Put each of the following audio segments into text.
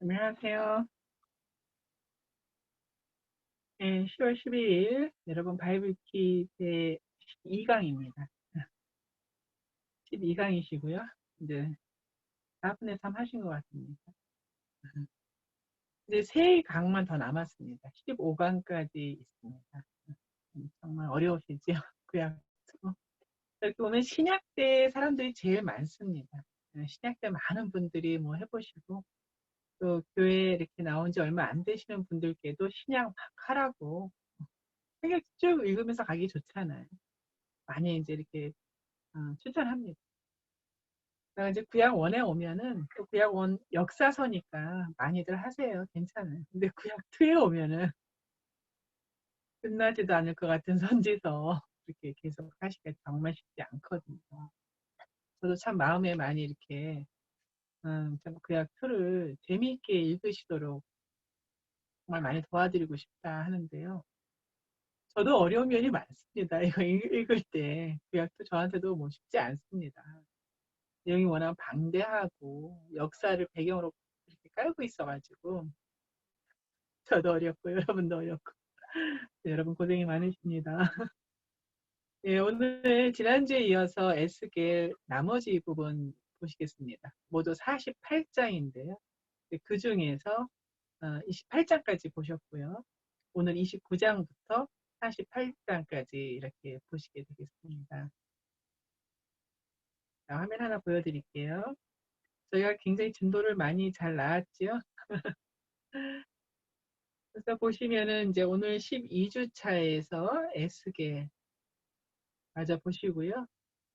안녕하세요. 네, 10월 12일 여러분 바이블키 제 12강입니다. 12강이시고요. 이제 4분의 3 하신 것 같습니다. 이제 3강만 더 남았습니다. 15강까지 있습니다. 정말 어려우시죠? 구약. 여기 보면 신약 때 사람들이 제일 많습니다. 신약 때 많은 분들이 뭐 해보시고 또 교회에 이렇게 나온 지 얼마 안 되시는 분들께도 신약 막 하라고 책을 쭉 읽으면서 가기 좋잖아요. 많이 이제 이렇게 추천합니다. 그러니까 이제 구약 원에 오면은 또 구약 원 역사서니까 많이들 하세요. 괜찮아요. 근데 구약 2에 오면은 끝나지도 않을 것 같은 선지서 이렇게 계속 하시기가 정말 쉽지 않거든요. 저도 참 마음에 많이 이렇게 참 구약 2를 재미있게 읽으시도록 정말 많이 도와드리고 싶다 하는데요. 저도 어려운 면이 많습니다. 이거 읽을 때 구약도 저한테도 뭐 쉽지 않습니다. 내용이 워낙 방대하고 역사를 배경으로 이렇게 깔고 있어가지고 저도 어렵고 여러분도 어렵고 네, 여러분 고생이 많으십니다. 네, 오늘 지난주에 이어서 에스겔 나머지 부분 보시겠습니다. 모두 48장인데요. 그 중에서 28장까지 보셨고요. 오늘 29장부터 48장까지 이렇게 보시게 되겠습니다. 자, 화면 하나 보여드릴게요. 저희가 굉장히 진도를 많이 잘 나왔죠. 그래서 보시면은 이제 오늘 12주 차에서 에스겔 맞아 보시고요.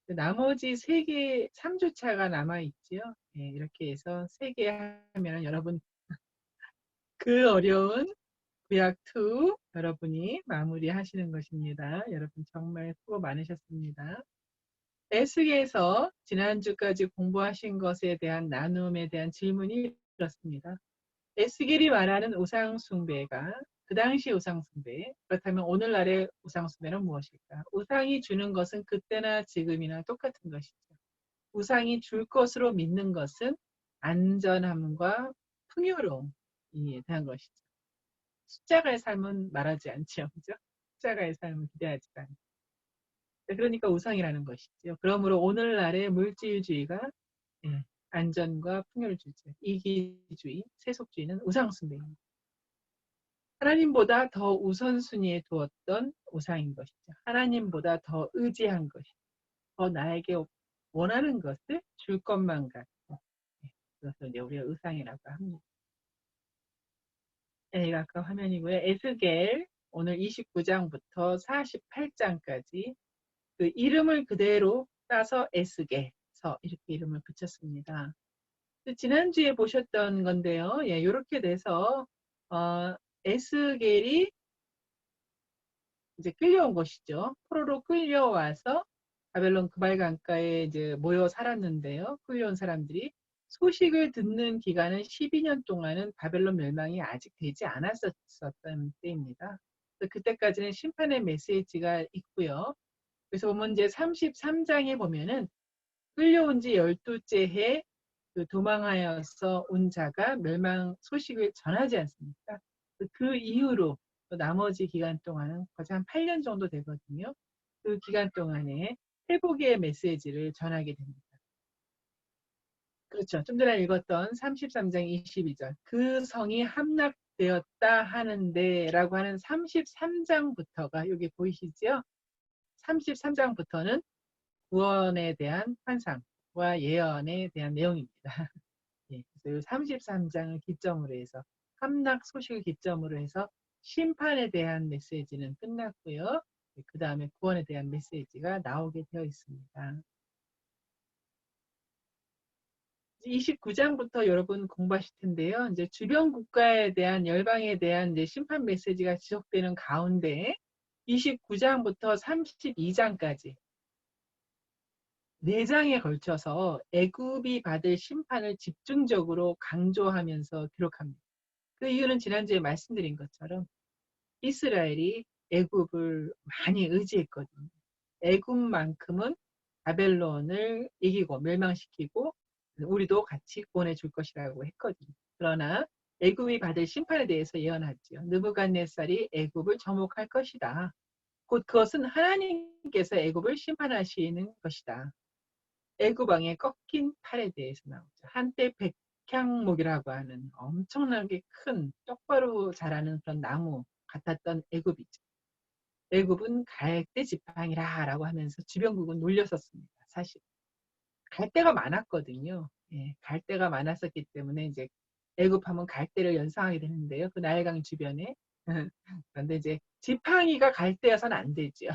나머지 3개, 3주 차가 남아있지요. 네, 이렇게 해서 3개 하면 여러분 그 어려운 구약2 여러분이 마무리하시는 것입니다. 여러분 정말 수고 많으셨습니다. 에스겔에서 지난주까지 공부하신 것에 대한 나눔에 대한 질문이 이렇습니다. 에스겔이 말하는 우상숭배가 그 당시 우상숭배, 그렇다면 오늘날의 우상숭배는 무엇일까? 우상이 주는 것은 그때나 지금이나 똑같은 것이죠. 우상이 줄 것으로 믿는 것은 안전함과 풍요로움에 대한 것이죠. 숫자가의 삶은 말하지 않죠. 그죠? 숫자가의 삶은 기대하지 않죠. 그러니까 우상이라는 것이죠. 그러므로 오늘날의 물질주의가 안전과 풍요를 주죠. 이기주의, 세속주의는 우상숭배입니다. 하나님보다 더 우선순위에 두었던 우상인 것이죠. 하나님보다 더 의지한 것이죠. 더 나에게 원하는 것을 줄 것만 같고 그것을 이제 우리가 우상이라고 합니다. 네, 아까 화면이고요. 에스겔 오늘 29장부터 48장까지 그 이름을 그대로 따서 에스겔서 이렇게 이름을 붙였습니다. 지난주에 보셨던 건데요. 예, 이렇게 돼서 에스겔이 이제 끌려온 것이죠. 포로로 끌려와서 바벨론 그발 강가에 이제 모여 살았는데요. 끌려온 사람들이 소식을 듣는 기간은 12년 동안은 바벨론 멸망이 아직 되지 않았었던 때입니다. 그때까지는 심판의 메시지가 있고요. 그래서 보면 이제 33장에 보면은 끌려온 지 12째 해 그 도망하여서 온 자가 멸망 소식을 전하지 않습니까? 그 이후로 또 나머지 기간 동안은 거의 한 8년 정도 되거든요. 그 기간 동안에 회복의 메시지를 전하게 됩니다. 그렇죠. 좀 전에 읽었던 33장 22절. 그 성이 함락되었다 하는데 라고 하는 33장부터가 여기 보이시죠? 33장부터는 구원에 대한 환상과 예언에 대한 내용입니다. 예, 그래서 33장을 기점으로 해서 함락 소식을 기점으로 해서 심판에 대한 메시지는 끝났고요. 그 다음에 구원에 대한 메시지가 나오게 되어 있습니다. 29장부터 여러분 공부하실 텐데요. 이제 주변 국가에 대한 열방에 대한 이제 심판 메시지가 지속되는 가운데 29장부터 32장까지 4장에 걸쳐서 애굽이 받을 심판을 집중적으로 강조하면서 기록합니다. 그 이유는 지난주에 말씀드린 것처럼 이스라엘이 애굽을 많이 의지했거든요. 애굽만큼은 바벨론을 이기고 멸망시키고 우리도 같이 구원해 줄 것이라고 했거든요. 그러나 애굽이 받을 심판에 대해서 예언하지요. 느부갓네살이 애굽을 정복할 것이다. 곧 그것은 하나님께서 애굽을 심판하시는 것이다. 애굽 왕의 꺾인 팔에 대해서 나오죠. 한때 백향목이라고 하는 엄청나게 큰 똑바로 자라는 그런 나무 같았던 애굽이죠. 애굽은 갈대 지팡이라라고 하면서 주변국은 놀렸었습니다. 사실 갈대가 많았거든요. 예, 갈대가 많았었기 때문에 이제 애굽하면 갈대를 연상하게 되는데요. 그 나일강 주변에. 그런데 이제 지팡이가 갈대여서는 안 되죠.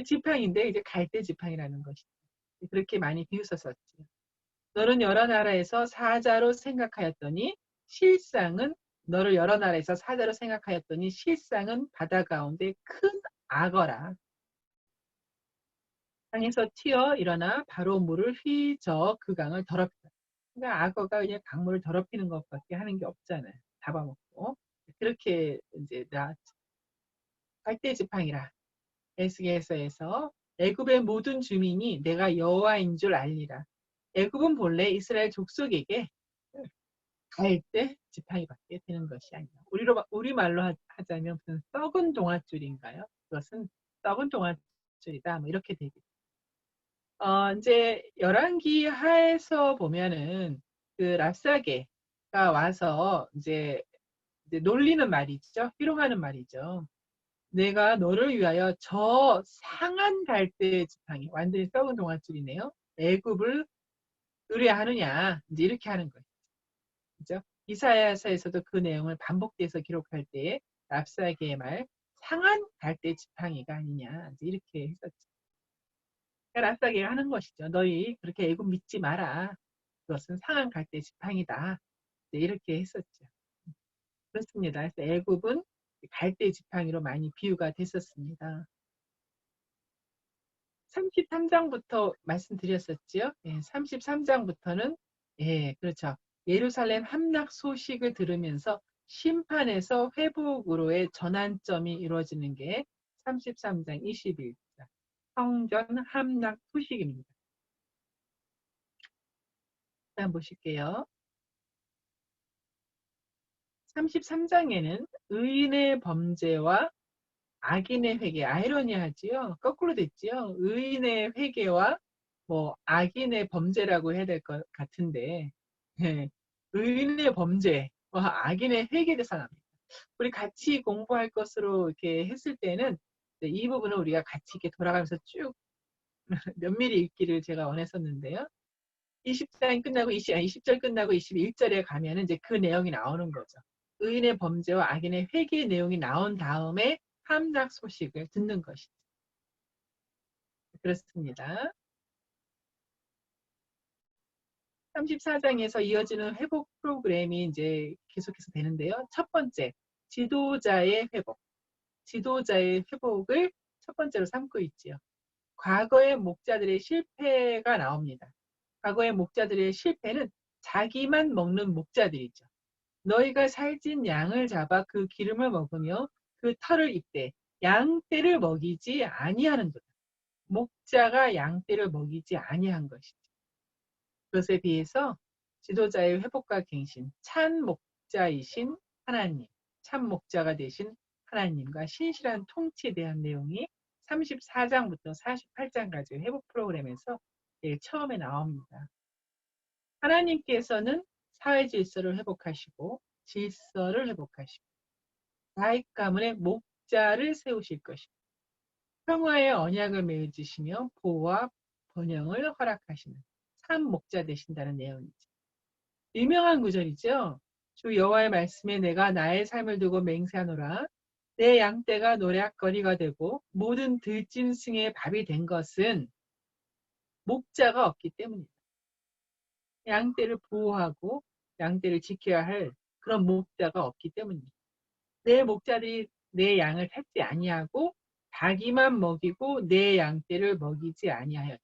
지팡인데 이제 갈대 지팡이라는 것이죠. 그렇게 많이 비웃었었죠. 너는 여러 나라에서 사자로 생각하였더니 실상은 너를 여러 나라에서 사자로 생각하였더니 실상은 바다 가운데 큰 악어라. 땅에서 튀어 일어나 바로 물을 휘저 그 강을 더럽히다. 그러니까 악어가 그냥 강물을 더럽히는 것밖에 하는 게 없잖아요. 잡아먹고. 그렇게 이제 나 갈대 지팡이라. 에스겔서에서 애굽의 모든 주민이 내가 여호와인 줄 알리라. 애굽은 본래 이스라엘 족속에게 갈대 지팡이밖에 되는 것이 아니야. 우리말로 하자면 무슨 썩은 동아줄인가요? 그것은 썩은 동아줄이다. 뭐 이렇게 되겠죠. 이제 열왕기 하에서 보면은 그 랍사게가 와서 이제 놀리는 말이죠. 희롱하는 말이죠. 내가 너를 위하여 저 상한 갈대 지팡이, 완전히 썩은 동아줄이네요. 애굽을 의뢰하느냐, 이제 이렇게 하는 거예요. 그죠? 이사야서에서도 그 내용을 반복돼서 기록할 때에 랍사게의 말, 상한 갈대 지팡이가 아니냐, 이제 이렇게 했었죠. 랍사게가 하는 것이죠. 너희 그렇게 애굽 믿지 마라. 그것은 상한 갈대 지팡이다. 이제 이렇게 했었죠. 그렇습니다. 그래서 애굽은 갈대 지팡이로 많이 비유가 됐었습니다. 33장부터 말씀드렸었지요. 예, 33장부터는 예, 그렇죠. 예루살렘 함락 소식을 들으면서 심판에서 회복으로의 전환점이 이루어지는 게 33장 21절 성전 함락 소식입니다. 일단 보실게요. 33장에는 의인의 범죄와 악인의 회개, 아이러니하지요. 거꾸로 됐지요. 의인의 회개와 뭐 악인의 범죄라고 해야 될 것 같은데 예, 의인의 범죄와 악인의 회개에 대해서 나옵니다. 우리 같이 공부할 것으로 이렇게 했을 때는 이 부분을 우리가 같이 이렇게 돌아가면서 쭉 면밀히 읽기를 제가 원했었는데요. 20장 끝나고 20절 끝나고 21절에 가면은 이제 그 내용이 나오는 거죠. 의인의 범죄와 악인의 회개의 내용이 나온 다음에 함락 소식을 듣는 것이죠. 그렇습니다. 34장에서 이어지는 회복 프로그램이 이제 계속해서 되는데요. 첫 번째, 지도자의 회복. 지도자의 회복을 첫 번째로 삼고 있지요. 과거의 목자들의 실패가 나옵니다. 과거의 목자들의 실패는 자기만 먹는 목자들이죠. 너희가 살찐 양을 잡아 그 기름을 먹으며 그 털을 입되 양떼를 먹이지 아니하는도다. 목자가 양떼를 먹이지 아니한 것이죠. 그것에 비해서 지도자의 회복과 갱신, 찬 목자이신 하나님, 참 목자가 되신 하나님과 신실한 통치에 대한 내용이 34장부터 48장까지 회복 프로그램에서 처음에 나옵니다. 하나님께서는 사회 질서를 회복하시고 질서를 회복하시고 다윗 가문의 목자를 세우실 것입니다. 평화의 언약을 맺으시며 보호와 번영을 허락하시는 참 목자 되신다는 내용이죠. 유명한 구절이죠. 주 여호와의 말씀에 내가 나의 삶을 두고 맹세하노라. 내 양떼가 노략거리가 되고 모든 들짐승의 밥이 된 것은 목자가 없기 때문이다. 양떼를 보호하고 양떼를 지켜야 할 그런 목자가 없기 때문입니다. 내 목자들이 내 양을 찾지 아니하고 자기만 먹이고 내 양떼를 먹이지 아니하였다.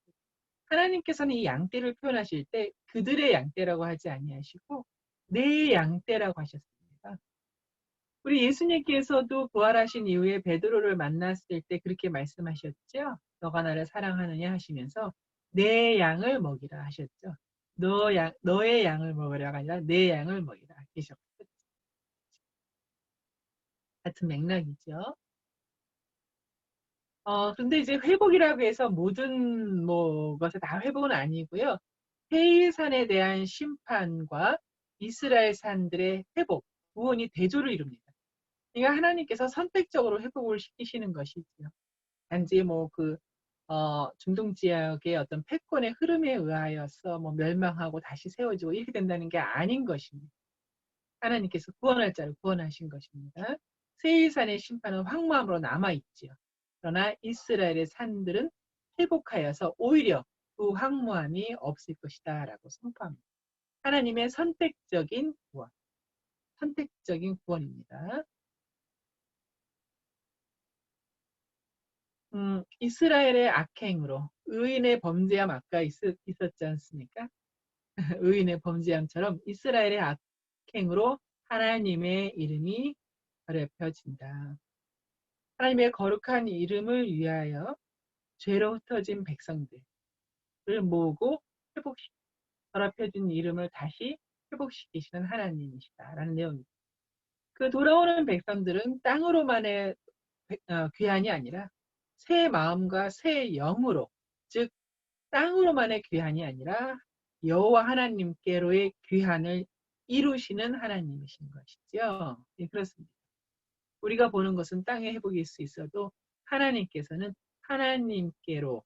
하나님께서는 이 양떼를 표현하실 때 그들의 양떼라고 하지 아니하시고 내 양떼라고 하셨습니다. 우리 예수님께서도 부활하신 이후에 베드로를 만났을 때 그렇게 말씀하셨죠. 너가 나를 사랑하느냐 하시면서 내 양을 먹이라 하셨죠. 너의 양을 먹으라가 아니라 내 양을 먹이라 계셨고 같은 맥락이죠. 근데 이제 회복이라고 해서 모든 뭐 것을 다 회복은 아니고요. 세일산에 대한 심판과 이스라엘 산들의 회복, 구원이 대조를 이룹니다. 그러니까 하나님께서 선택적으로 회복을 시키시는 것이지요. 단지 뭐 중동 지역의 어떤 패권의 흐름에 의하여서 뭐 멸망하고 다시 세워지고 이렇게 된다는 게 아닌 것입니다. 하나님께서 구원할 자를 구원하신 것입니다. 세일산의 심판은 황무함으로 남아있지요. 그러나 이스라엘의 산들은 회복하여서 오히려 그 황무함이 없을 것이다 라고 선포합니다. 하나님의 선택적인 구원, 선택적인 구원입니다. 이스라엘의 악행으로 의인의 범죄함 아까 있었지 않습니까? 의인의 범죄함처럼 이스라엘의 악행으로 하나님의 이름이 더럽혀진다. 하나님의 거룩한 이름을 위하여 죄로 흩어진 백성들을 모으고 더럽혀진 이름을 다시 회복시키시는 하나님이시다라는 내용입니다. 그 돌아오는 백성들은 땅으로만의 귀환이 아니라 새 마음과 새 영으로, 즉 땅으로만의 귀환이 아니라 여호와 하나님께로의 귀환을 이루시는 하나님이신 것이죠. 예, 그렇습니다. 우리가 보는 것은 땅의 회복일 수 있어도 하나님께서는 하나님께로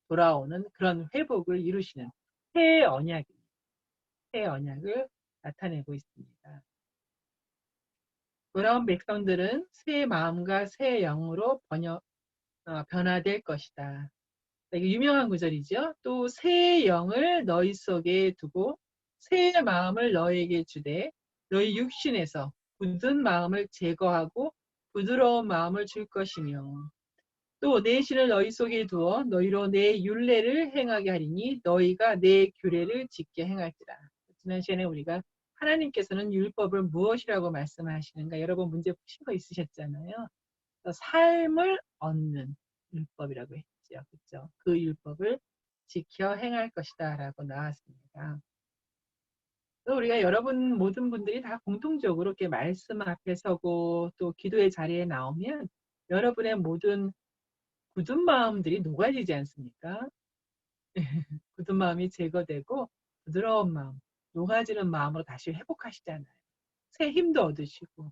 돌아오는 그런 회복을 이루시는 새 언약입니다. 새 언약을 나타내고 있습니다. 돌아온 백성들은 새 마음과 새 영으로 변화될 것이다. 이게 유명한 구절이죠. 또 새 영을 너희 속에 두고 새 마음을 너희에게 주되 너희 육신에서 굳은 마음을 제거하고 부드러운 마음을 줄 것이며 또 내 신을 너희 속에 두어 너희로 내 율례를 행하게 하리니 너희가 내 규례를 지켜 행할지라. 지난 시간에 우리가 하나님께서는 율법을 무엇이라고 말씀하시는가 여러 번 문제 푸신 거 있으셨잖아요. 삶을 얻는 율법이라고 했죠. 그렇죠? 그 율법을 지켜 행할 것이다 라고 나왔습니다. 우리가 여러분 모든 분들이 다 공통적으로 이렇게 말씀 앞에 서고 또 기도의 자리에 나오면 여러분의 모든 굳은 마음들이 녹아지지 않습니까? 굳은 마음이 제거되고 부드러운 마음, 녹아지는 마음으로 다시 회복하시잖아요. 새 힘도 얻으시고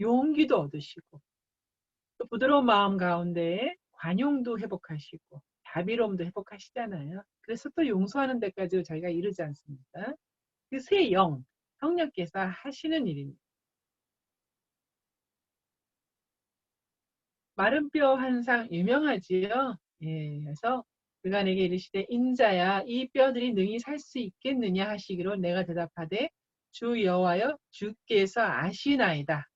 용기도 얻으시고 또 부드러운 마음 가운데 관용도 회복하시고 자비로움도 회복하시잖아요. 그래서 또 용서하는 데까지 저희가 이르지 않습니까? 그 새 영, 성령께서 하시는 일입니다. 마른 뼈 환상 유명하지요. 예, 그래서 그가 내게 이르시되 인자야 이 뼈들이 능히 살 수 있겠느냐 하시기로 내가 대답하되 주 여호와여 주께서 아시나이다.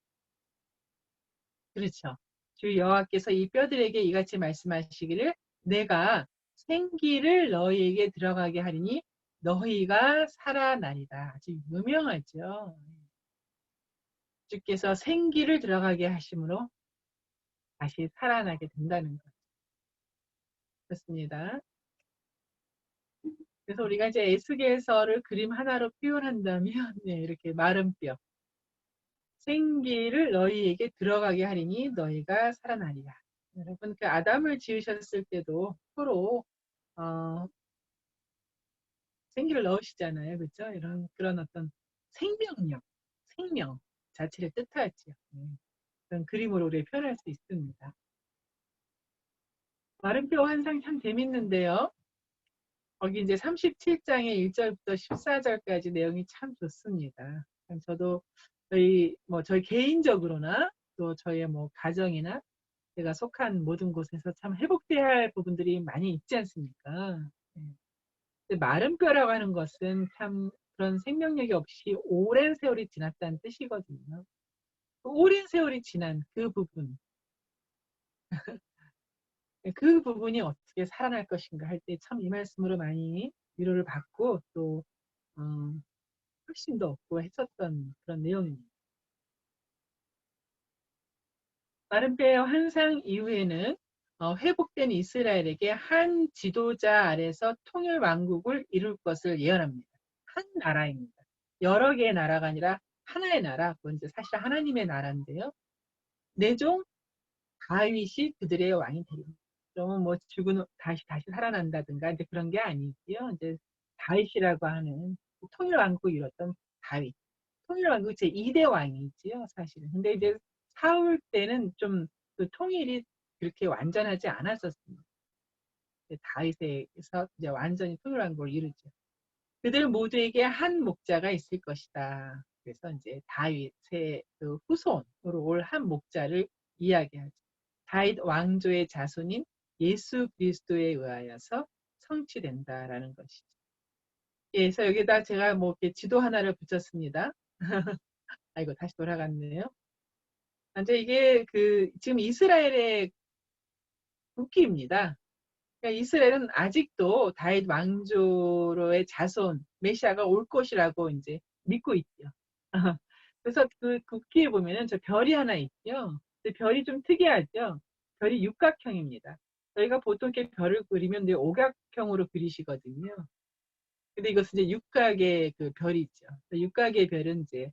그렇죠. 주 여호와께서 이 뼈들에게 이같이 말씀하시기를 내가 생기를 너희에게 들어가게 하리니 너희가 살아나리다. 아주 유명하죠. 주께서 생기를 들어가게 하심으로 다시 살아나게 된다는 것. 그렇습니다. 그래서 우리가 이제 에스겔서를 그림 하나로 표현한다면 네, 이렇게 마른 뼈 생기를 너희에게 들어가게 하리니 너희가 살아나리라. 여러분 그 아담을 지으셨을 때도 서로 생기를 넣으시잖아요. 그렇죠? 그런 어떤 생명력, 생명 자체를 뜻하지요. 그런 그림으로 우리 표현할 수 있습니다. 마른 뼈 환상 참 재밌는데요. 거기 이제 37장의 1절부터 14절까지 내용이 참 좋습니다. 저도 저희 개인적으로나 또 저희의 뭐 가정이나 제가 속한 모든 곳에서 참 회복돼야 할 부분들이 많이 있지 않습니까? 마른 뼈라고 하는 것은 참 그런 생명력이 없이 오랜 세월이 지났다는 뜻이거든요. 오랜 세월이 지난 그 부분, 그 부분이 어떻게 살아날 것인가 할 때 참 이 말씀으로 많이 위로를 받고 또 확신도 얻고 했었던 그런 내용입니다. 마른 뼈의 환상 이후에는 회복된 이스라엘에게 한 지도자 아래서 통일 왕국을 이룰 것을 예언합니다. 한 나라입니다. 여러 개의 나라가 아니라 하나의 나라, 그건 이제 사실 하나님의 나라인데요. 내종 다윗이 그들의 왕이 되요. 그러면 뭐 죽은 다시 살아난다든가 이제 그런 게 아니고요. 이제 다윗이라고 하는 통일 왕국을 이뤘던 다윗. 통일 왕국 제 2대 왕이지요, 사실은. 근데 이제 사울 때는 좀 그 통일이 그렇게 완전하지 않았었습니다. 다윗에서 이제 완전히 통일 왕국을 이루죠. 그들 모두에게 한 목자가 있을 것이다. 그래서 이제 다윗의 그 후손으로 올 한 목자를 이야기하죠. 다윗 왕조의 자손인 예수 그리스도에 의하여서 성취된다라는 것이죠. 예, 그래서 여기다 제가 뭐 이렇게 지도 하나를 붙였습니다. 아이고, 다시 돌아갔네요. 이제 이게 그 지금 이스라엘의 국기입니다. 그러니까 이스라엘은 아직도 다윗 왕조로의 자손 메시아가 올 것이라고 이제 믿고 있죠. 그래서 그 국기에 보면은 저 별이 하나 있죠. 별이 좀 특이하죠. 별이 육각형입니다. 저희가 보통 이렇게 별을 그리면 오각형으로 그리시거든요. 근데 이것은 이제 육각의 그 별이죠. 육각의 별은 이제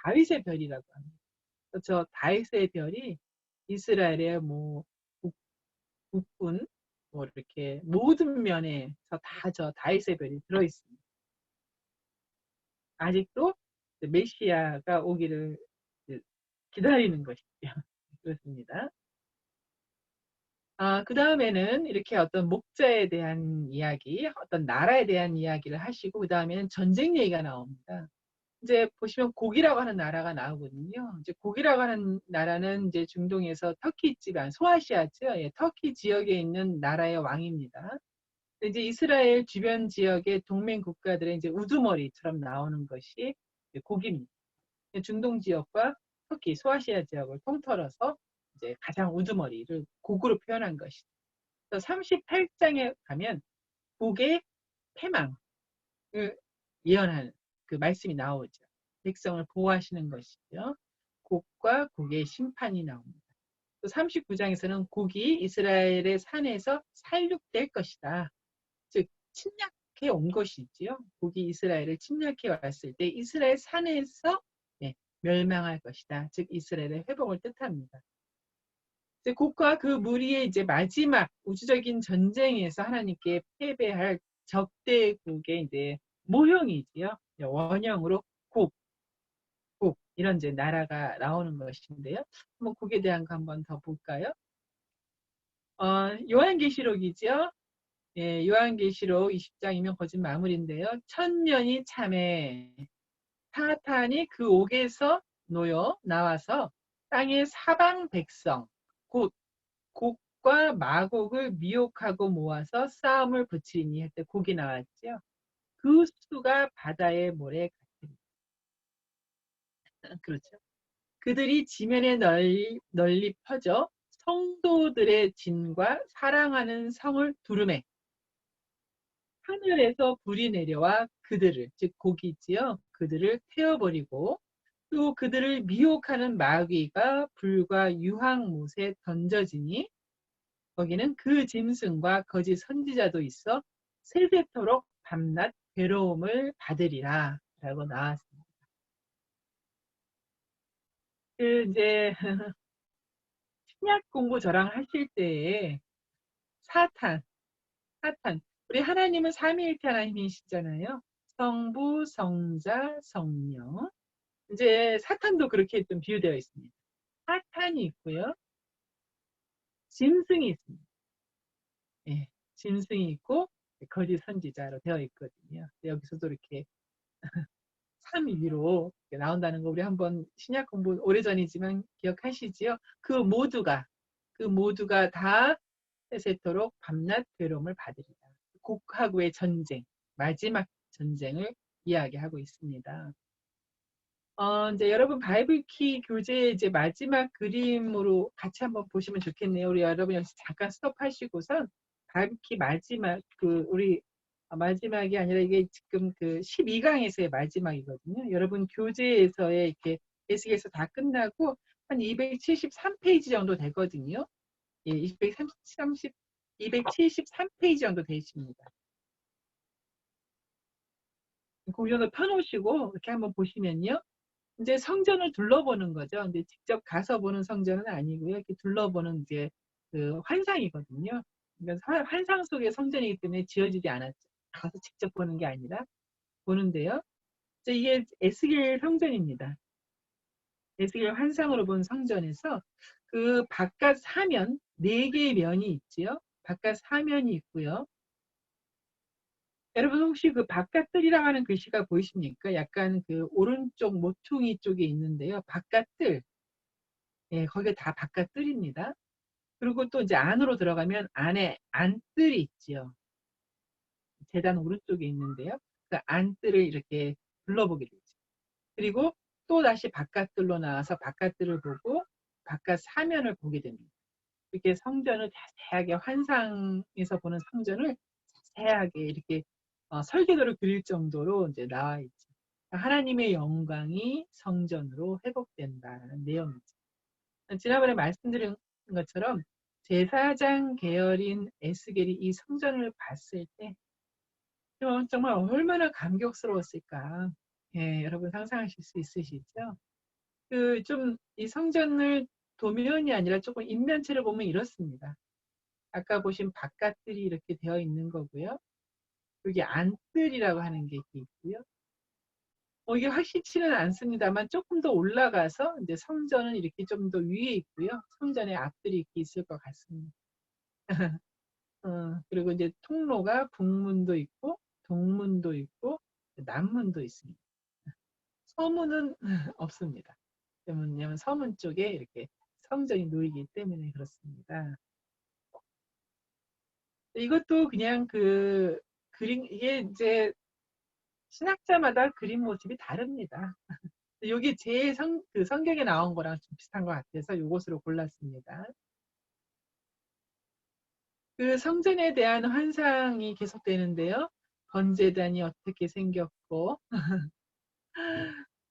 다윗의 별이라고 합니다. 저 다윗의 별이 이스라엘의 뭐 국군 뭐 이렇게 모든 면에서 다 저 다윗의 별이 들어있습니다. 아직도 메시아가 오기를 기다리는 것이죠. 그렇습니다. 그 다음에는 이렇게 어떤 목자에 대한 이야기, 어떤 나라에 대한 이야기를 하시고, 그 다음에는 전쟁 얘기가 나옵니다. 이제 보시면 곡이라고 하는 나라가 나오거든요. 이제 곡이라고 하는 나라는 이제 중동에서 터키 지방, 소아시아죠. 예, 터키 지역에 있는 나라의 왕입니다. 이제 이스라엘 주변 지역의 동맹 국가들의 이제 우두머리처럼 나오는 것이 곡입니다. 중동 지역과 터키, 소아시아 지역을 통틀어서 이제 가장 우두머리를 곡으로 표현한 것이죠. 38장에 가면 곡의 패망을 예언하는 그 말씀이 나오죠. 백성을 보호하시는 것이죠. 곡과 곡의 심판이 나옵니다. 또 39장에서는 곡이 이스라엘의 산에서 살육될 것이다. 즉 침략해 온 것이지요. 곡이 이스라엘을 침략해 왔을 때 이스라엘 산에서 멸망할 것이다. 즉 이스라엘의 회복을 뜻합니다. 이제 곡과 그 무리의 이제 마지막 우주적인 전쟁에서 하나님께 패배할 적대국의 이제 모형이지요. 원형으로 곡 이런 이제 나라가 나오는 것인데요. 한번 곡에 대한 거 한번 더 볼까요? 요한계시록이죠. 예, 요한계시록 20장이면 거진 마무리인데요. 천년이 참에 사탄이 그 옥에서 놓여 나와서 땅의 사방 백성 곧 곡과 마곡을 미혹하고 모아서 싸움을 붙이니 할 때 곡이 나왔죠. 그 수가 바다의 모래 같으니 그렇죠. 그들이 지면에 널리 퍼져 성도들의 진과 사랑하는 성을 두르매 하늘에서 불이 내려와 그들을, 즉 곡이지요. 그들을 태워버리고 또 그들을 미혹하는 마귀가 불과 유황못에 던져지니 거기는 그 짐승과 거짓 선지자도 있어 세세토록 밤낮 괴로움을 받으리라 라고 나왔습니다. 그 이제 신약 공부 저랑 하실 때에 사탄 우리 하나님은 삼위일체 하나님이시잖아요. 성부, 성자, 성령. 이제 사탄도 그렇게 좀 비유되어 있습니다. 사탄이 있고요. 짐승이 있습니다. 예, 짐승이 있고 거짓 선지자로 되어 있거든요. 여기서도 이렇게 삼위로 나온다는 거 우리 한번 신약 공부 오래전이지만 기억하시지요? 그 모두가 다 세세토록 밤낮 괴로움을 받으리라. 곡하고의 전쟁, 마지막 전쟁을 이야기하고 있습니다. 이제 여러분 바이블키 교재 이제 마지막 그림으로 같이 한번 보시면 좋겠네요. 우리 여러분 여기서 잠깐 스톱하시고선 바이블키 마지막 우리 마지막이 아니라 이게 지금 그 12강에서의 마지막이거든요. 여러분 교재에서의 이렇게 예식에서 다 끝나고 한 273페이지 정도 되거든요. 예, 273페이지 정도 되십니다. 공전을 펴놓으시고 이렇게 한번 보시면요. 이제 성전을 둘러보는 거죠. 근데 직접 가서 보는 성전은 아니고요. 이렇게 둘러보는 이제 그 환상이거든요. 그러니까 환상 속의 성전이기 때문에 지어지지 않았죠. 가서 직접 보는 게 아니라 보는데요. 이게 에스겔 성전입니다. 에스겔 환상으로 본 성전에서 그 바깥 사면 4개의 면이 있지요. 바깥 사면이 있고요. 여러분 혹시 그 바깥뜰이라고 하는 글씨가 보이십니까? 약간 그 오른쪽 모퉁이 쪽에 있는데요. 바깥뜰, 예, 거기가 다 바깥뜰입니다. 그리고 또 이제 안으로 들어가면 안에 안뜰이 있지요. 제단 오른쪽에 있는데요. 그 안뜰을 이렇게 둘러보게 되죠. 그리고 또 다시 바깥뜰로 나와서 바깥뜰을 보고 바깥 사면을 보게 됩니다. 이렇게 성전을 자세하게 환상에서 보는 성전을 자세하게 이렇게 설계도를 그릴 정도로 이제 나와 있죠. 하나님의 영광이 성전으로 회복된다는 내용이죠. 지난번에 말씀드린 것처럼 제사장 계열인 에스겔이 이 성전을 봤을 때 정말 얼마나 감격스러웠을까. 예, 여러분 상상하실 수 있으시죠? 그 좀 이 성전을 도면이 아니라 조금 인면체를 보면 이렇습니다. 아까 보신 바깥들이 이렇게 되어 있는 거고요. 여기 안뜰이라고 하는 게 이렇게 있고요. 이게 확실치는 않습니다만 조금 더 올라가서 이제 성전은 이렇게 좀 더 위에 있고요. 성전의 앞들이 이렇게 있을 것 같습니다. 그리고 이제 통로가 북문도 있고 동문도 있고 남문도 있습니다. 서문은 없습니다. 왜냐면 서문 쪽에 이렇게 성전이 놓이기 때문에 그렇습니다. 이것도 그냥 그 그림, 이게 이제 신학자마다 그림 모습이 다릅니다. 여기 그 성경에 나온 거랑 좀 비슷한 것 같아서 이것으로 골랐습니다. 그 성전에 대한 환상이 계속되는데요. 번제단이 어떻게 생겼고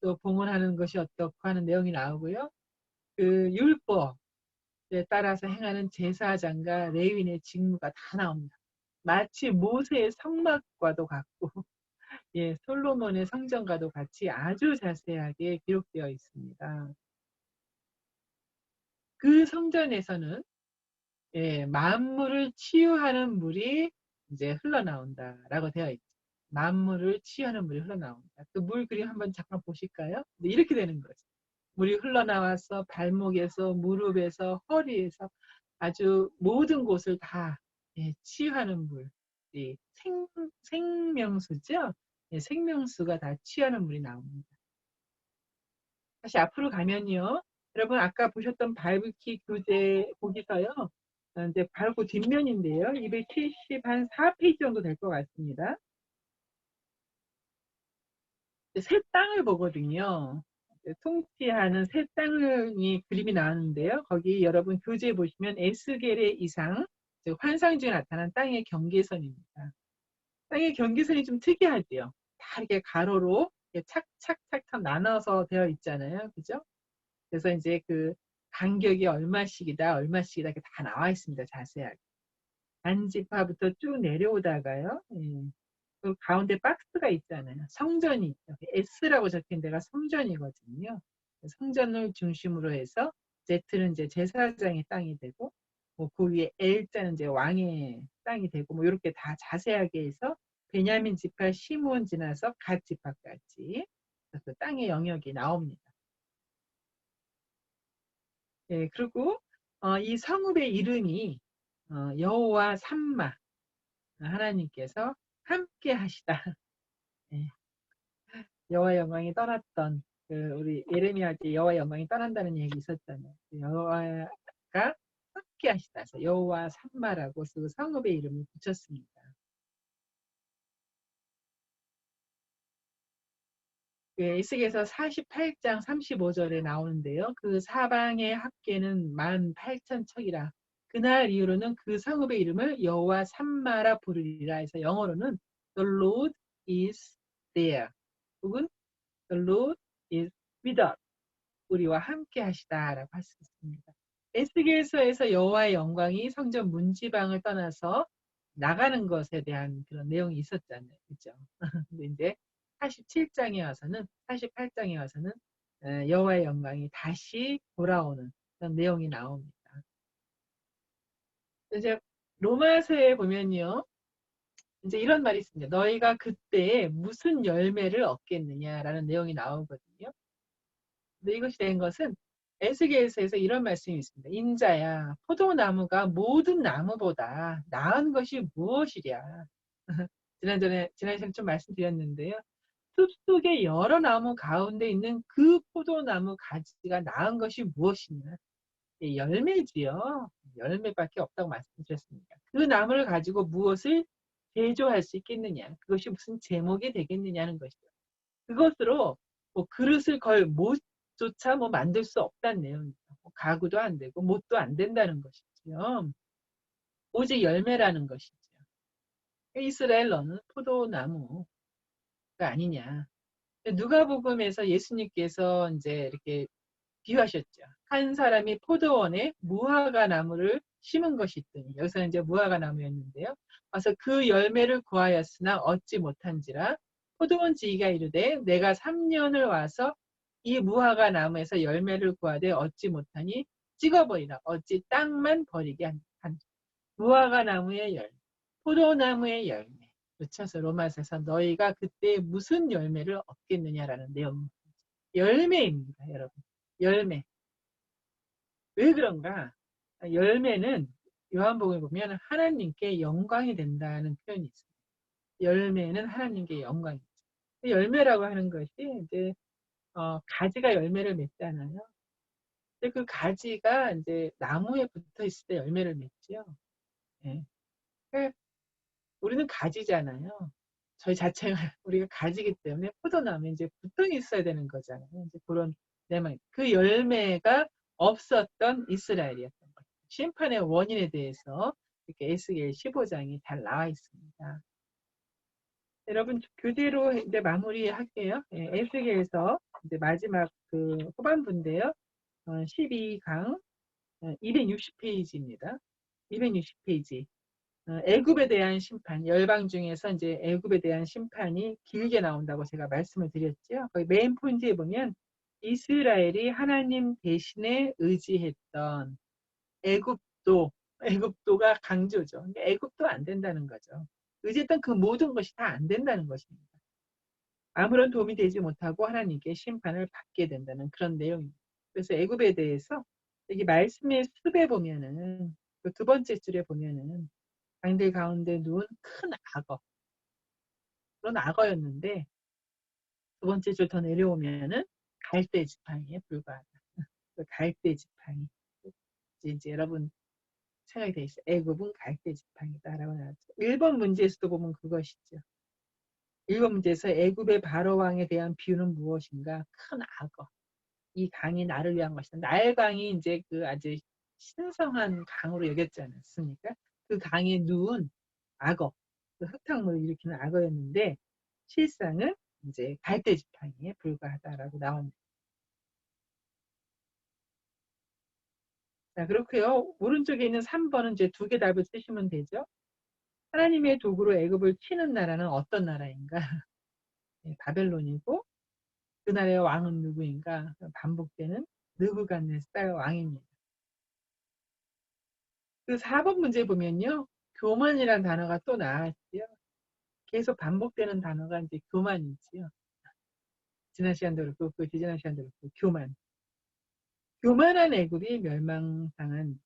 또 봉헌하는 것이 어떻고 하는 내용이 나오고요. 그 율법에 따라서 행하는 제사장과 레위인의 직무가 다 나옵니다. 마치 모세의 성막과도 같고 예, 솔로몬의 성전과도 같이 아주 자세하게 기록되어 있습니다. 그 성전에서는 예, 만물을 치유하는 물이 이제 흘러나온다라고 되어 있죠. 만물을 치유하는 물이 흘러나온다. 그 물 그림 한번 잠깐 보실까요? 네, 이렇게 되는 거죠. 물이 흘러나와서 발목에서 무릎에서 허리에서 아주 모든 곳을 다 예, 치유하는 물. 예, 생명수죠? 예, 생명수가 다 치유하는 물이 나옵니다. 다시 앞으로 가면요. 여러분 아까 보셨던 바이블키 교재 보기서요. 이제 바로 그 뒷면인데요. 270 한 4페이지 정도 될 것 같습니다. 새 땅을 보거든요. 통치하는 새 땅이 그림이 나왔는데요. 거기 여러분 교재에 보시면 에스겔의 이상, 즉 환상 중에 나타난 땅의 경계선입니다. 땅의 경계선이 좀 특이하죠. 다 이렇게 가로로 이렇게 착착착착 나눠서 되어 있잖아요. 그죠? 그래서 이제 그 간격이 얼마씩이다, 얼마씩이다 이렇게 다 나와 있습니다. 자세하게. 단지파부터 쭉 내려오다가요. 예. 그 가운데 박스가 있잖아요. 성전이 있죠. S라고 적힌 데가 성전이거든요. 성전을 중심으로 해서 Z는 이제 제사장의 땅이 되고, 뭐 그 위에 L자는 이제 왕의 땅이 되고, 뭐 이렇게 다 자세하게 해서 베냐민 지파, 시므온 지나서 갓 지파까지 그 땅의 영역이 나옵니다. 예, 그리고 이 성읍의 이름이 여호와 삼마 하나님께서 함께 하시다. 예, 여호와 영광이 떠났던 그 우리 예레미야 때 여호와 영광이 떠난다는 얘기 있었잖아요. 여호와가 함께 하시다. 그래서 여호와 삼마라고 그 성읍의 이름을 붙였습니다. 그 에스겔서 48장 35절에 나오는데요. 그 사방의 합계는 18,000척이라. 그날 이후로는 그 성읍의 이름을 여호와 삼마라 부르리라 해서 영어로는 The Lord is there. 혹은 The Lord is with us. 우리와 함께 하시다라고 할 수 있습니다. 에스겔서에서 여호와의 영광이 성전 문지방을 떠나서 나가는 것에 대한 그런 내용이 있었잖아요. 그죠? 근데 이제 47장에 와서는 48장에 와서는 여호와의 영광이 다시 돌아오는 그런 내용이 나옵니다. 이제 로마서에 보면요. 이제 이런 말이 있습니다. 너희가 그때 무슨 열매를 얻겠느냐라는 내용이 나오거든요. 근데 이것이 된 것은 에스겔서에서 이런 말씀이 있습니다. 인자야, 포도나무가 모든 나무보다 나은 것이 무엇이랴. 지난 시간에 좀 말씀드렸는데요. 숲속의 여러 나무 가운데 있는 그 포도나무 가지가 나은 것이 무엇이냐. 열매지요. 열매밖에 없다고 말씀드렸습니다. 그 나무를 가지고 무엇을 제조할 수 있겠느냐. 그것이 무슨 제목이 되겠느냐는 것이죠. 그것으로 뭐 그릇을 걸 못조차 뭐 만들 수 없다는 내용이죠. 뭐 가구도 안 되고 못도 안 된다는 것이죠. 오직 열매라는 것이죠. 이스라엘로는 포도나무가 아니냐. 누가복음에서 예수님께서 이제 이렇게 비유하셨죠. 한 사람이 포도원에 무화과 나무를 심은 것이 있더니 여기서는 이제 무화과 나무였는데요. 와서 그 열매를 구하였으나 얻지 못한지라 포도원 지기가 이르되 내가 3년을 와서 이 무화과 나무에서 열매를 구하되 얻지 못하니 찍어버리라. 어찌 땅만 버리게 한 무화과 나무의 열매, 포도나무의 열매. 그쳐서 로마서에서 너희가 그때 무슨 열매를 얻겠느냐라는 내용. 열매입니다, 여러분. 열매. 왜 그런가? 열매는 요한복음에 보면 하나님께 영광이 된다는 표현이 있습니다. 열매는 하나님께 영광이죠. 열매라고 하는 것이 이제 가지가 열매를 맺잖아요. 근데 그 가지가 이제 나무에 붙어 있을 때 열매를 맺지요. 네. 그러니까 우리는 가지잖아요. 저희 자체가 우리가 가지기 때문에 포도나무에 이제 붙어 있어야 되는 거잖아요. 이제 그런 내말. 그 열매가 없었던 이스라엘이었던 거죠. 심판의 원인에 대해서 이렇게 에스겔 15장이 잘 나와 있습니다. 여러분 교재로 이제 마무리할게요. 에스겔에서 이제 마지막 그 후반부인데요. 12강 260페이지입니다. 260페이지. 애굽에 대한 심판, 열방 중에서 이제 애굽에 대한 심판이 길게 나온다고 제가 말씀을 드렸죠. 거기 메인 포인트에 보면 이스라엘이 하나님 대신에 의지했던 애굽도가 강조죠. 그러니까 애굽도 안 된다는 거죠. 의지했던 그 모든 것이 다 안 된다는 것입니다. 아무런 도움이 되지 못하고 하나님께 심판을 받게 된다는 그런 내용입니다. 그래서 애굽에 대해서 여기 말씀의 숲에 보면은 그 두 번째 줄에 보면은 강들 가운데 누운 큰 악어. 그런 악어였는데 두 번째 줄 더 내려오면은 갈대 지팡이에 불과하다. 그 갈대 지팡이. 이제 여러분 생각이 돼 있어요. 애굽은 갈대 지팡이다라고 나왔죠. 1번 문제에서도 보면 그것이죠. 1번 문제에서 애굽의 바로 왕에 대한 비유는 무엇인가? 큰 악어. 이 강이 나를 위한 것이다. 나일강이 이제 그 아주 신성한 강으로 여겼지 않았습니까? 그 강에 누운 악어, 그 흙탕물을 일으키는 악어였는데 실상은 이제 갈대 지팡이에 불과하다라고 나옵니다. 자, 그렇고요. 오른쪽에 있는 3번은 이제 두 개 답을 쓰시면 되죠. 하나님의 도구로 애굽을 치는 나라는 어떤 나라인가? 네, 바벨론이고 그 나라의 왕은 누구인가? 반복되는 느부갓네살 왕입니다. 그 4번 문제 보면요. 교만이라는 단어가 또 나왔지요. 계속 반복되는 단어가 이제 교만이지요. 지난 시간도 그렇고 그 지난 시간도 그렇고 교만. 교만한 애굽이 멸망당한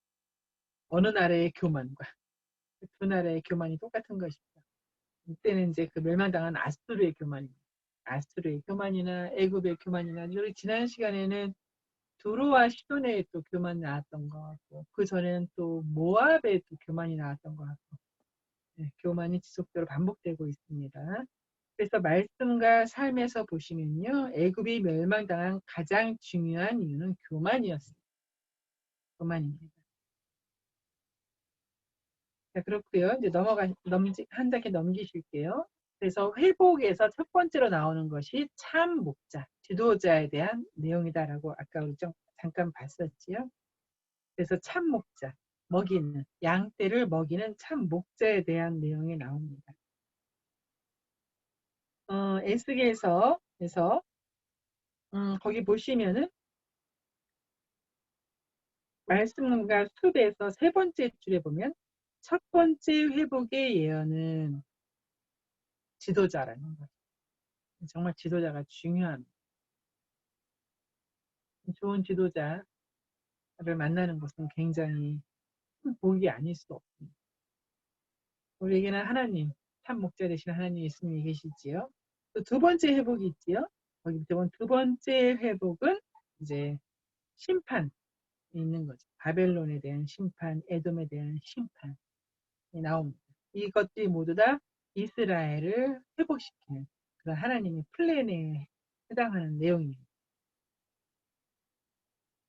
어느 나라의 교만과 두 나라의 교만이 똑같은 것이죠. 이때는 이제 그 멸망당한 아수르의 교만입니다. 아수르의 교만이나 애굽의 교만이나 우리 지난 시간에는 두로와 시돈의 또 교만 나왔던 것 같고 그 전에는 또 모압의 또 교만이 나왔던 것 같고 네, 교만이 지속적으로 반복되고 있습니다. 그래서 말씀과 삶에서 보시면요. 애굽이 멸망당한 가장 중요한 이유는 교만이었습니다. 교만입니다. 자, 그렇고요. 이제 한 단계 넘기실게요. 그래서 회복에서 첫 번째로 나오는 것이 참 목자, 지도자에 대한 내용이다라고 아까 우리 잠깐 봤었지요. 그래서 참 목자, 먹이는, 양떼를 먹이는 참 목자에 대한 내용이 나옵니다. 에스겔서 거기 보시면은 말씀과 숲에서 세 번째 줄에 보면 첫 번째 회복의 예언은 지도자라는 거죠. 정말 지도자가 중요합니다. 좋은 지도자를 만나는 것은 굉장히 큰 복이 아닐 수 없습니다. 우리에게는 하나님, 참 목자 되신 하나님 예수님이 계시지요. 또 두 번째 회복이 있지요. 거기 보면 두 번째 회복은 이제 심판이 있는 거죠. 바벨론에 대한 심판, 에돔에 대한 심판이 나옵니다. 이것들이 모두 다 이스라엘을 회복시키는 그런 하나님의 플랜에 해당하는 내용입니다.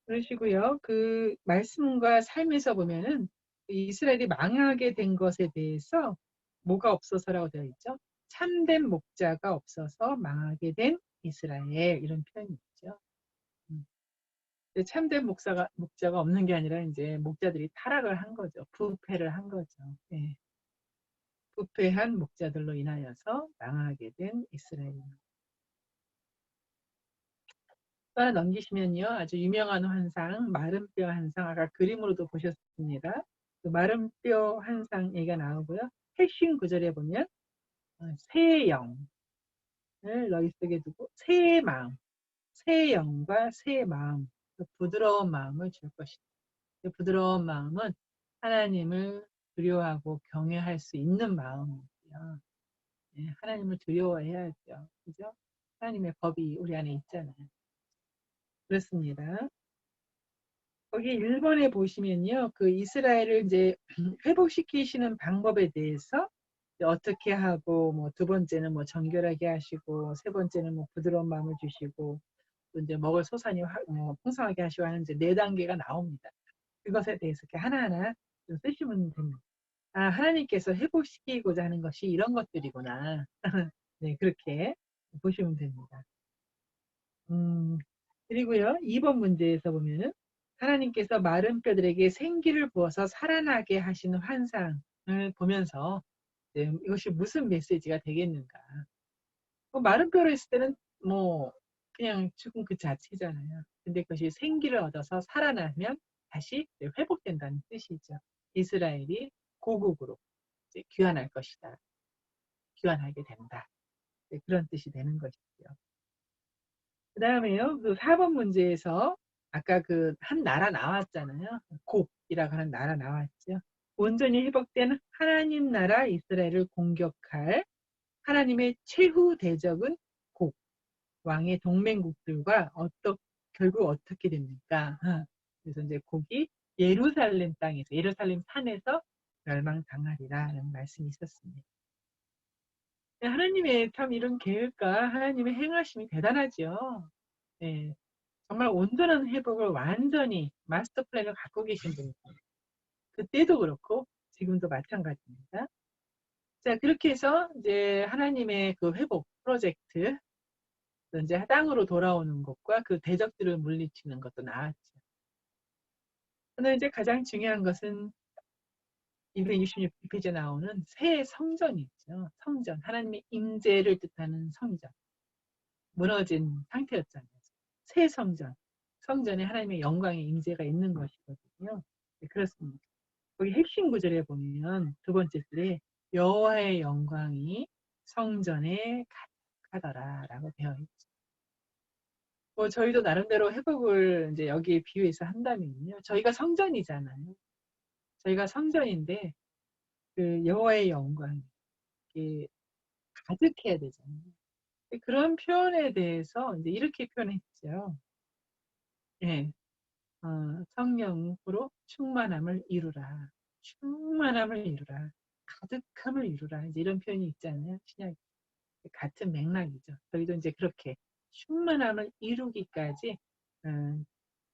그러시고요. 그 말씀과 삶에서 보면은 이스라엘이 망하게 된 것에 대해서 뭐가 없어서라고 되어 있죠? 참된 목자가 없어서 망하게 된 이스라엘 이런 표현이 있죠. 참된 목자가 없는 게 아니라 이제 목자들이 타락을 한 거죠. 부패를 한 거죠. 네. 부패한 목자들로 인하여서 망하게 된 이스라엘입니다. 또 하나 넘기시면요. 아주 유명한 환상, 마른 뼈 환상, 아까 그림으로도 보셨습니다. 그 마른 뼈 환상 얘기가 나오고요. 핵심 구절에 보면 새 영을 너희 속에 두고 새 마음, 새 영과 새 마음, 그 부드러운 마음을 줄 것이다. 그 부드러운 마음은 하나님을 두려워하고 경외할 수 있는 마음이고요. 네, 하나님을 두려워해야죠. 그죠? 하나님의 법이 우리 안에 있잖아요. 그렇습니다. 거기 1번에 보시면요. 그 이스라엘을 이제 회복시키시는 방법에 대해서 어떻게 하고, 뭐 두 번째는 뭐 정결하게 하시고, 세 번째는 뭐 부드러운 마음을 주시고, 또 이제 먹을 소산이 풍성하게 하시고 하는 이제 4단계가 나옵니다. 그것에 대해서 이렇게 하나하나 좀 쓰시면 됩니다. 아, 하나님께서 회복시키고자 하는 것이 이런 것들이구나. 네, 그렇게 보시면 됩니다. 그리고요, 2번 문제에서 보면은 하나님께서 마른 뼈들에게 생기를 부어서 살아나게 하시는 환상을 보면서 이것이 무슨 메시지가 되겠는가. 마른 뼈로 했을 때는 뭐 그냥 죽은 그 자체잖아요. 근데 그것이 생기를 얻어서 살아나면 다시 회복된다는 뜻이죠. 이스라엘이 고국으로 이제 귀환할 것이다. 귀환하게 된다. 그런 뜻이 되는 것이죠. 그 다음에요, 그 4번 문제에서 아까 그 한 나라 나왔잖아요. 곡이라고 하는 나라 나왔죠. 온전히 회복된 하나님 나라 이스라엘을 공격할 하나님의 최후 대적은 곡, 왕의 동맹국들과 결국 어떻게 됩니까? 그래서 이제 곡이 예루살렘 땅에서, 예루살렘 산에서 멸망당하리라는 말씀이 있었습니다. 하나님의 참 이런 계획과 하나님의 행하심이 대단하죠. 네, 정말 온전한 회복을 완전히 마스터 플랜을 갖고 계신 분입니다. 그때도 그렇고 지금도 마찬가지입니다. 자, 그렇게 해서 이제 하나님의 그 회복 프로젝트, 이제 땅으로 돌아오는 것과 그 대적들을 물리치는 것도 나왔죠. 오늘 이제 가장 중요한 것은 226페이지에 나오는 새 성전이 있죠. 성전, 하나님의 임재를 뜻하는 성전. 무너진 상태였잖아요. 새 성전, 성전에 하나님의 영광의 임재가 있는 것이거든요. 네, 그렇습니다. 거기 핵심 구절에 보면 두 번째 줄에 여호와의 영광이 성전에 가득하더라라고 되어 있죠. 뭐 저희도 나름대로 회복을 이제 여기에 비유해서 한다면요, 저희가 성전이잖아요. 저희가 성전인데 그 여호와의 영광이 가득해야 되잖아요. 그런 표현에 대해서 이제 이렇게 표현했죠. 예, 성령으로 충만함을 이루라. 충만함을 이루라. 가득함을 이루라. 이제 이런 표현이 있잖아요. 신약 같은 맥락이죠. 저희도 이제 그렇게 충만함을 이루기까지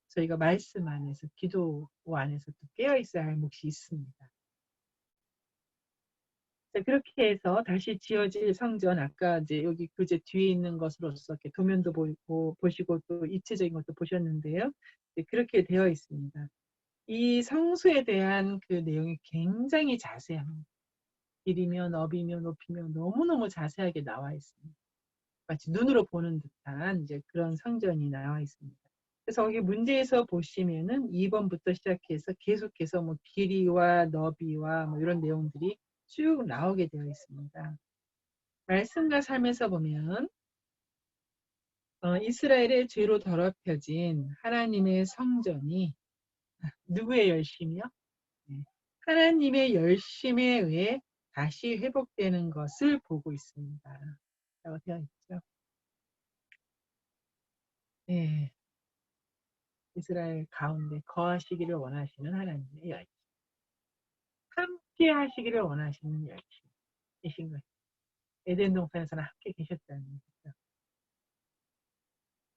저희가 말씀 안에서, 기도 안에서 또 깨어 있어야 할 몫이 있습니다. 자, 그렇게 해서 다시 지어질 성전, 아까 이제 여기 교재 뒤에 있는 것으로서 이렇게 도면도 보시고 또 입체적인 것도 보셨는데요. 그렇게 되어 있습니다. 이 성수에 대한 그 내용이 굉장히 자세합니다. 길이며 너비며 높이며 너무너무 자세하게 나와 있습니다. 마치 눈으로 보는 듯한 이제 그런 성전이 나와 있습니다. 그래서 거기 문제에서 보시면은 2번부터 시작해서 계속해서 뭐 길이와 너비와 뭐 이런 내용들이 쭉 나오게 되어 있습니다. 말씀과 삶에서 보면 이스라엘의 죄로 더럽혀진 하나님의 성전이 누구의 열심이요? 네. 하나님의 열심에 의해 다시 회복되는 것을 보고 있습니다. 라고 되어 있죠. 네. 이스라엘 가운데 거하시기를 원하시는 하나님의 열심. 함께 하시기를 원하시는 열심이신 거예요. 에덴 동산에서는 함께 계셨다는 거죠.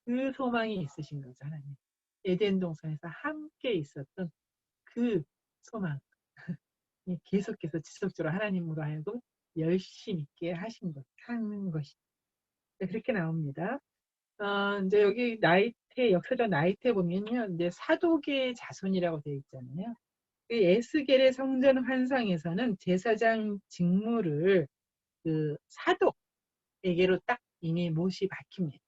그 소망이 있으신 거죠, 하나님. 에덴 동산에서 함께 있었던 그 소망. 계속해서 지속적으로 하나님으로 하여금 열심 있게 하는 것이. 네, 그렇게 나옵니다. 이제 여기 역사적 나이테 보면요. 이제 사독의 자손이라고 되어 있잖아요. 그 에스겔의 성전 환상에서는 제사장 직무를 그 사독에게로 딱 이미 못이 박힙니다.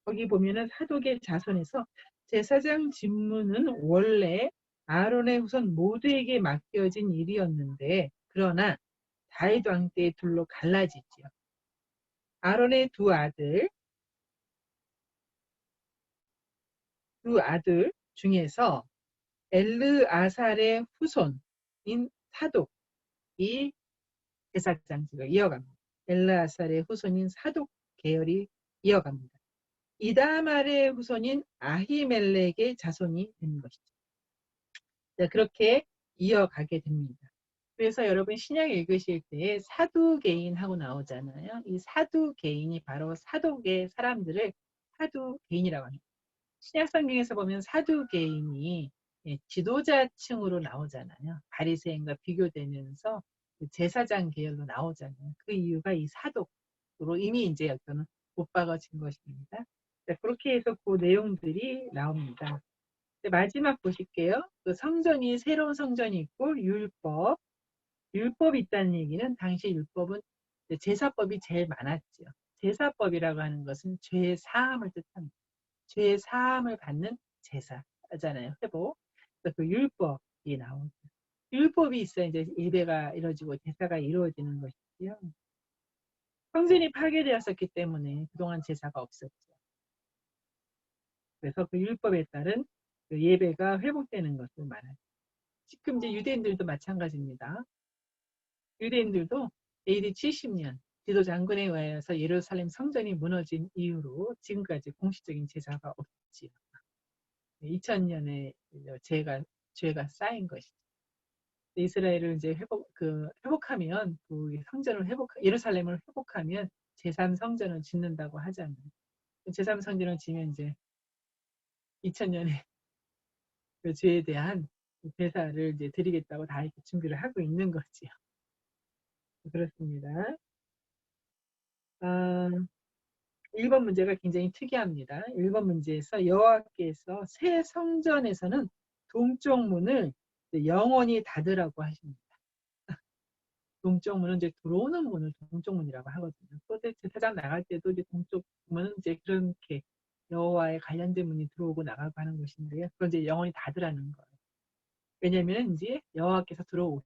거기 보면은 사독의 자손에서 제사장 직무는 원래 아론의 후손 모두에게 맡겨진 일이었는데 그러나 다윗 왕 때의 둘로 갈라지지요. 아론의 두 아들 중에서 엘르아살의 후손인 사독이 제사장직을 이어갑니다. 엘르아살의 후손인 사독 계열이 이어갑니다. 이다말의 후손인 아히멜렉의 자손이 되는 것이죠. 그렇게 이어가게 됩니다. 그래서 여러분 신약 읽으실 때 사두개인 하고 나오잖아요. 이 사두개인이 바로 사독의 사람들을 사두개인이라고 합니다. 신약 성경에서 보면 사두개인이 지도자층으로 나오잖아요. 바리새인과 비교되면서 제사장 계열로 나오잖아요. 그 이유가 이 사독으로 이미 이제 여기서는 못 박아진 것입니다. 그렇게 해서 그 내용들이 나옵니다. 마지막 보실게요. 그 성전이 새로운 성전이 있고 율법이 있다는 얘기는 당시 율법은 제사법이 제일 많았죠. 제사법이라고 하는 것은 죄 사함을 뜻합니다. 죄 사함을 받는 제사잖아요. 회복. 그래서 그 율법이 나오죠. 율법이 있어야 이제 예배가 이루어지고 제사가 이루어지는 것이지요. 성전이 파괴되었었기 때문에 그동안 제사가 없었죠. 그래서 그 율법에 따른 그 예배가 회복되는 것을 말하죠. 지금 이제 유대인들도 마찬가지입니다. 유대인들도 AD 70년 디도 장군에 의해서 예루살렘 성전이 무너진 이후로 지금까지 공식적인 제사가 없지요. 2000년의 죄가 쌓인 것이죠. 이스라엘을 이제 회복하면 그 성전을 예루살렘을 회복하면 제3성전을 짓는다고 하잖아요. 제3성전을 지면 이제 2000년의 그 죄에 대한 대사를 이제 드리겠다고 다 이렇게 준비를 하고 있는 거지요. 그렇습니다. 1번 문제가 굉장히 특이합니다. 1번 문제에서 여호와께서 새 성전에서는 동쪽 문을 영원히 닫으라고 하십니다. 동쪽 문은 이제 들어오는 문을 동쪽 문이라고 하거든요. 또 제사장 나갈 때도 이제 동쪽 문은 이제 그렇게 여호와에 관련된 문이 들어오고 나가고 하는 것인데요. 그건 이제 영원히 닫으라는 거예요. 왜냐하면 이제 여호와께서 들어오고